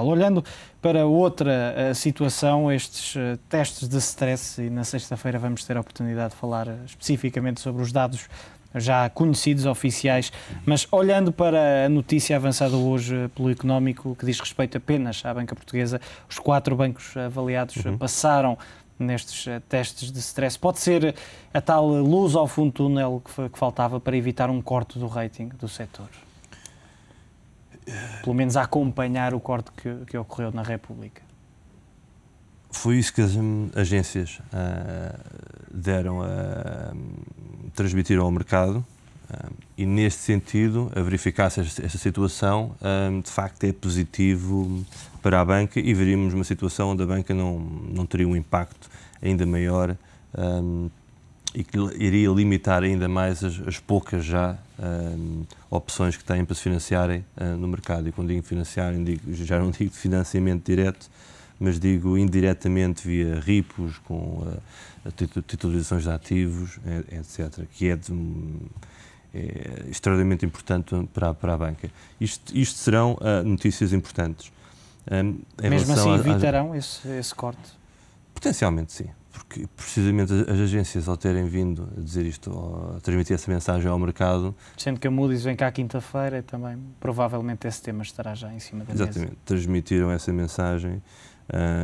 Olhando para outra situação, estes testes de stress, e na sexta-feira vamos ter a oportunidade de falar especificamente sobre os dados já conhecidos, oficiais, mas olhando para a notícia avançada hoje pelo Económico, que diz respeito apenas à banca portuguesa, os 4 bancos avaliados passaram nestes testes de stress. Pode ser a tal luz ao fundo do túnel que faltava para evitar um corte do rating do setor? Pelo menos a acompanhar o corte que ocorreu na República. Foi isso que as agências transmitiram ao mercado e, neste sentido, a verificar-se esta situação, de facto é positivo para a banca e veríamos uma situação onde a banca não teria um impacto ainda maior e que iria limitar ainda mais as poucas já opções que têm para se financiarem no mercado. E quando digo financiarem, já não digo financiamento direto, mas digo indiretamente via RIPOs, com titularizações de ativos, etc., que é extraordinariamente importante para a banca. Isto serão notícias importantes. Mesmo assim evitarão esse corte? Potencialmente sim, porque precisamente as agências, ao terem vindo a dizer isto, a transmitir essa mensagem ao mercado... Sendo que a Moody's vem cá quinta-feira, também provavelmente esse tema estará já em cima da mesa. Exatamente, transmitiram essa mensagem,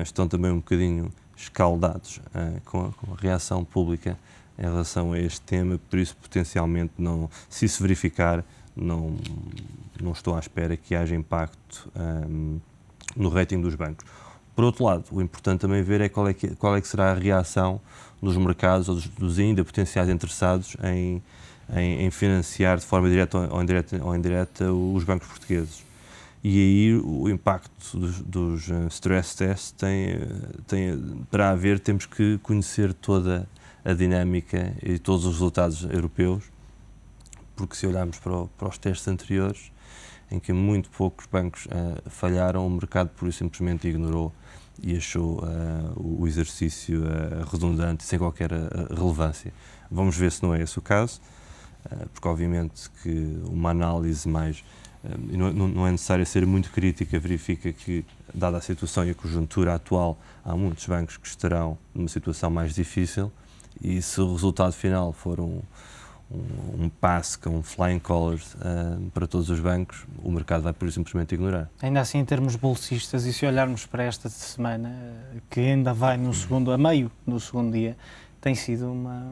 estão também um bocadinho escaldados com a reação pública em relação a este tema, por isso potencialmente, se isso verificar, não estou à espera que haja impacto no rating dos bancos. Por outro lado, o importante também ver é qual é que será a reação dos mercados ou dos ainda potenciais interessados em financiar de forma direta ou indireta os bancos portugueses. E aí o impacto dos stress tests para haver, temos que conhecer toda a dinâmica e todos os resultados europeus, porque se olharmos para os testes anteriores, em que muito poucos bancos falharam, o mercado pura e simplesmente ignorou e achou o exercício redundante, sem qualquer relevância. Vamos ver se não é esse o caso, porque obviamente que uma análise mais... não é necessário ser muito crítica, verifica que, dada a situação e a conjuntura atual, há muitos bancos que estarão numa situação mais difícil e se o resultado final for um passe com flying colors para todos os bancos, o mercado vai por simplesmente ignorar. Ainda assim, em termos bolsistas, e se olharmos para esta semana, que ainda vai a meio do segundo dia, tem sido uma...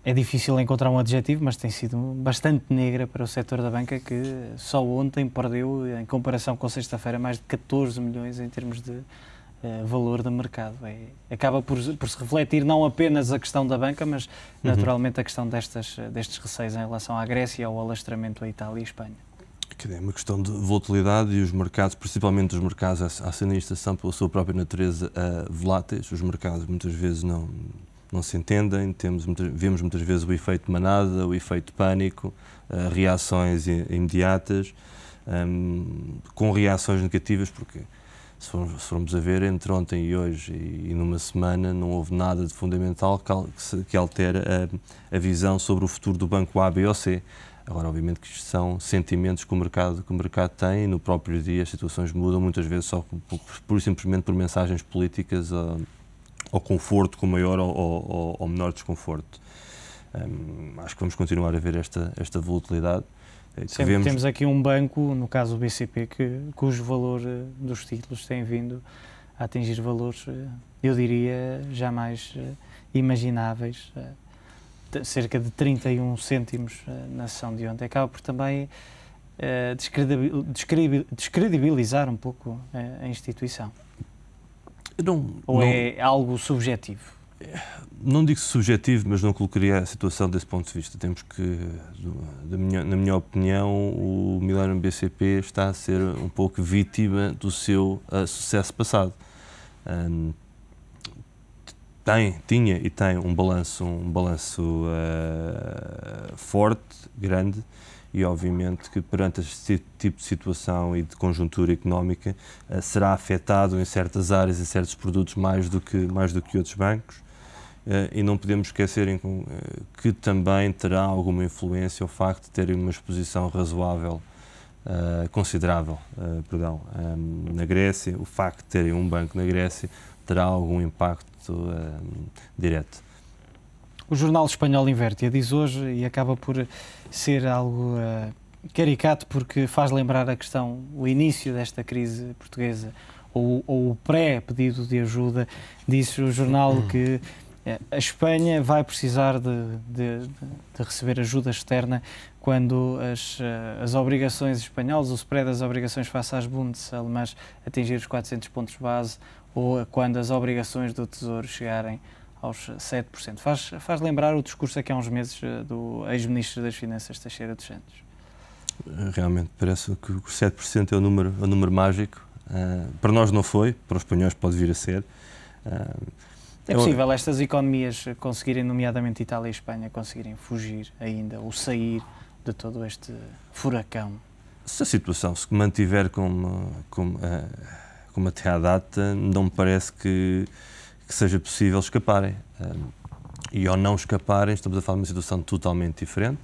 É difícil encontrar um adjetivo, mas tem sido bastante negra para o setor da banca, que só ontem perdeu, em comparação com sexta-feira, mais de 14 milhões em termos de valor de mercado. Acaba por se refletir não apenas a questão da banca, mas naturalmente a questão destes receios em relação à Grécia, ao alastramento à Itália e Espanha. É uma questão de volatilidade e os mercados, principalmente os mercados acionistas, são pela sua própria natureza voláteis. Os mercados muitas vezes não se entendem, vemos muitas vezes o efeito manada, o efeito pânico, reações imediatas, com reações negativas, porque se formos a ver, entre ontem e hoje e numa semana, não houve nada de fundamental que altere a visão sobre o futuro do banco A, B ou C. Agora, obviamente que isto são sentimentos que o mercado tem e no próprio dia as situações mudam, muitas vezes só pura e simplesmente por mensagens políticas ao conforto com maior ou menor desconforto. Acho que vamos continuar a ver esta volatilidade. Sempre temos aqui um banco, no caso o BCP, cujo valor dos títulos tem vindo a atingir valores, eu diria, jamais imagináveis, cerca de 31 cêntimos na sessão de ontem. Acaba por também descredibilizar um pouco a instituição. É algo subjetivo? Não digo subjetivo, mas não colocaria a situação desse ponto de vista. Temos que, na minha opinião, o Millennium BCP está a ser um pouco vítima do seu sucesso passado. Tinha e tem um balanço forte, grande, e obviamente que perante este tipo de situação e de conjuntura económica será afetado em certas áreas e certos produtos mais do que outros bancos. E não podemos esquecer que também terá alguma influência o facto de terem uma exposição razoável considerável, na Grécia. O facto de terem um banco na Grécia terá algum impacto direto. O jornal espanhol Invertia diz hoje, e acaba por ser algo caricato, porque faz lembrar a questão, o início desta crise portuguesa, ou o pré-pedido de ajuda. Disse o jornal que a Espanha vai precisar de receber ajuda externa quando as obrigações espanholas, o spread das obrigações face às Bundes alemãs atingir os 400 pontos base, ou quando as obrigações do Tesouro chegarem aos 7%. Faz lembrar o discurso aqui há uns meses do ex-ministro das Finanças, Teixeira dos Santos. Realmente, parece que os 7% é o número mágico. Para nós não foi, para os espanhóis pode vir a ser. É possível estas economias conseguirem, nomeadamente Itália e Espanha, conseguirem fugir ainda, ou sair de todo este furacão? Se a situação se mantiver como até à data, não me parece que seja possível escaparem. E ao não escaparem, estamos a falar de uma situação totalmente diferente,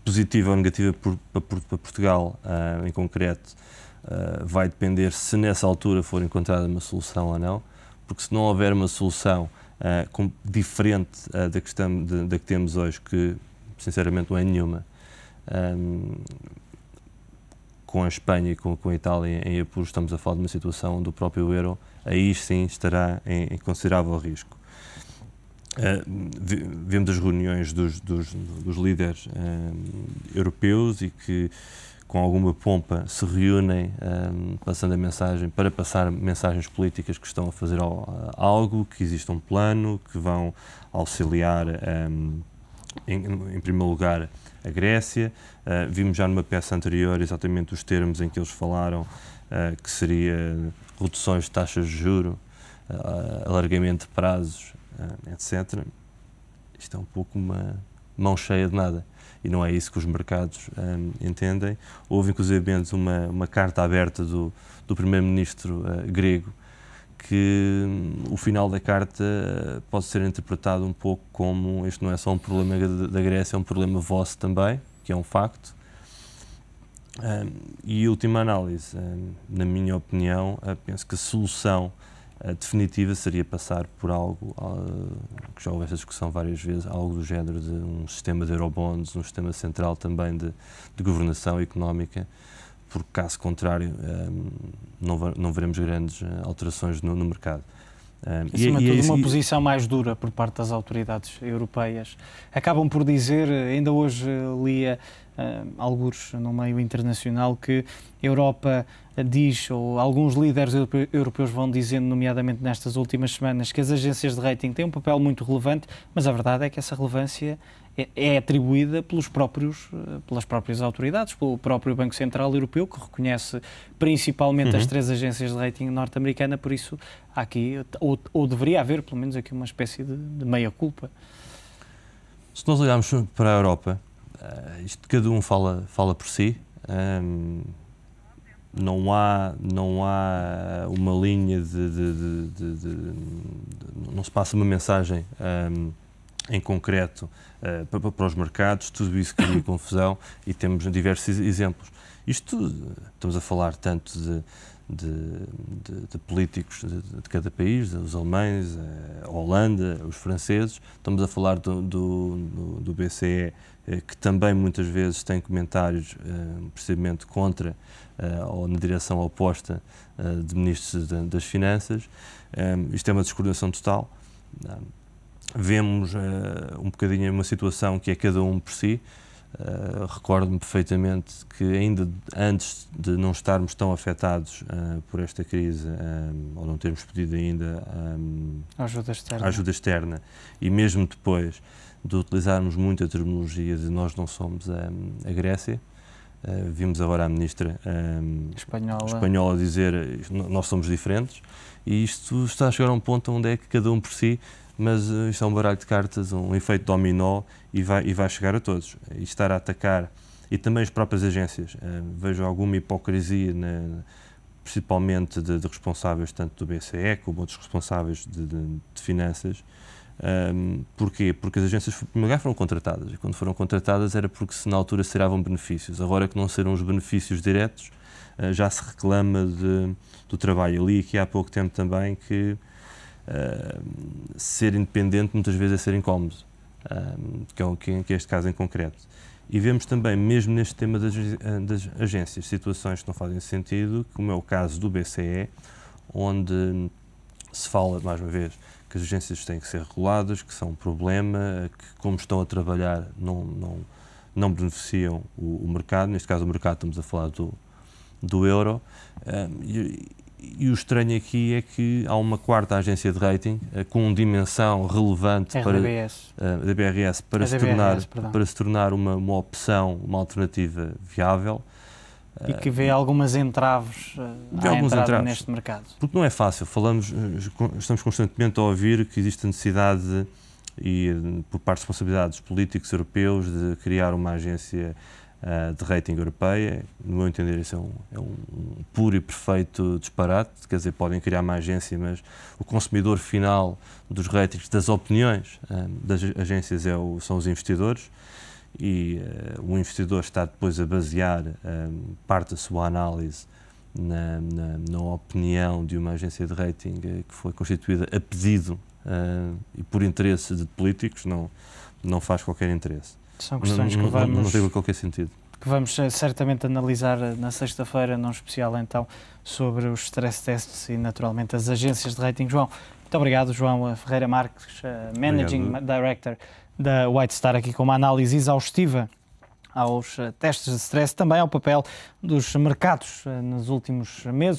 positiva ou negativa para Portugal, em concreto, vai depender se nessa altura for encontrada uma solução ou não, porque se não houver uma solução diferente da que temos hoje, que sinceramente não é nenhuma, com a Espanha e com a Itália em apuros, estamos a falar de uma situação do próprio euro, aí sim estará em considerável risco. Vemos as reuniões dos líderes europeus e que com alguma pompa se reúnem para passar mensagens políticas que estão a fazer algo, que existe um plano, que vão auxiliar em primeiro lugar a Grécia. Vimos já numa peça anterior exatamente os termos em que eles falaram, que seria reduções de taxas de juros, alargamento de prazos, etc. Isto é um pouco uma mão cheia de nada. E não é isso que os mercados entendem. Houve, inclusive, uma carta aberta do primeiro-ministro grego, que o final da carta pode ser interpretado um pouco como isto não é só um problema da Grécia, é um problema vosso também, que é um facto. E a última análise, na minha opinião, penso que a solução definitiva seria passar por algo, que já houve essa discussão várias vezes, algo do género de um sistema de eurobonds, um sistema central também de governação económica, porque caso contrário não veremos grandes alterações no mercado. Acima de tudo, uma posição mais dura por parte das autoridades europeias. Acabam por dizer, ainda hoje lia alguns no meio internacional, que a Europa diz, ou alguns líderes europeus vão dizendo, nomeadamente nestas últimas semanas, que as agências de rating têm um papel muito relevante, mas a verdade é que essa relevância é atribuída pelas próprias autoridades, pelo próprio Banco Central Europeu, que reconhece principalmente as 3 agências de rating norte-americana, por isso há aqui, ou deveria haver pelo menos aqui uma espécie de meia-culpa. Se nós olharmos para a Europa, isto cada um fala por si, não há uma linha não se passa uma mensagem em concreto para os mercados, tudo isso cria confusão e temos diversos exemplos. Isto, estamos a falar tanto de políticos de cada país, os alemães, a Holanda, os franceses, estamos a falar do BCE, que também muitas vezes tem comentários precisamente contra ou na direção oposta de ministros das Finanças. Isto é uma descoordenação total. Vemos um bocadinho uma situação que é cada um por si. Recordo-me perfeitamente que ainda antes de não estarmos tão afetados por esta crise, ou não termos pedido ainda a ajuda externa, e mesmo depois de utilizarmos muito a terminologia de nós não somos a Grécia, vimos agora a ministra espanhola dizer nós somos diferentes, e isto está a chegar a um ponto onde é que cada um por si, mas isto é um baralho de cartas, um efeito dominó, e vai chegar a todos. E estar a atacar, e também as próprias agências, vejo alguma hipocrisia, principalmente de responsáveis tanto do BCE como outros responsáveis de finanças, Porquê? Porque as agências, em primeiro lugar, foram contratadas, e quando foram contratadas era porque na altura se tiravam benefícios. Agora que não serão os benefícios diretos, já se reclama do trabalho. Eu li aqui há pouco tempo também que ser independente muitas vezes é ser incómodo, que é este caso em concreto. E vemos também, mesmo neste tema das agências, situações que não fazem sentido, como é o caso do BCE, onde se fala, mais uma vez, que as agências têm que ser reguladas, que são um problema, que como estão a trabalhar não beneficiam o mercado. Neste caso o mercado, estamos a falar do euro. E o estranho aqui é que há uma quarta agência de rating com dimensão relevante da BRS para se tornar uma opção, uma alternativa viável. E que vê algumas entraves à entrada neste mercado. Porque não é fácil. Estamos constantemente a ouvir que existe a necessidade, por parte de responsabilidades políticos europeus, de criar uma agência de rating europeia. No meu entender, isso é um puro e perfeito disparate. Quer dizer, podem criar uma agência, mas o consumidor final dos ratings, das opiniões das agências são os investidores. E o investidor está depois a basear parte da sua análise na opinião de uma agência de rating que foi constituída a pedido e por interesse de políticos, não faz qualquer interesse. São questões que vamos... Não tem qualquer sentido. Que vamos certamente analisar na sexta-feira, num especial então, sobre os stress tests e naturalmente as agências de rating. João, muito obrigado. João Ferreira Marques, Managing Director da White Star, aqui com uma análise exaustiva aos testes de stress, também ao papel dos mercados nos últimos meses.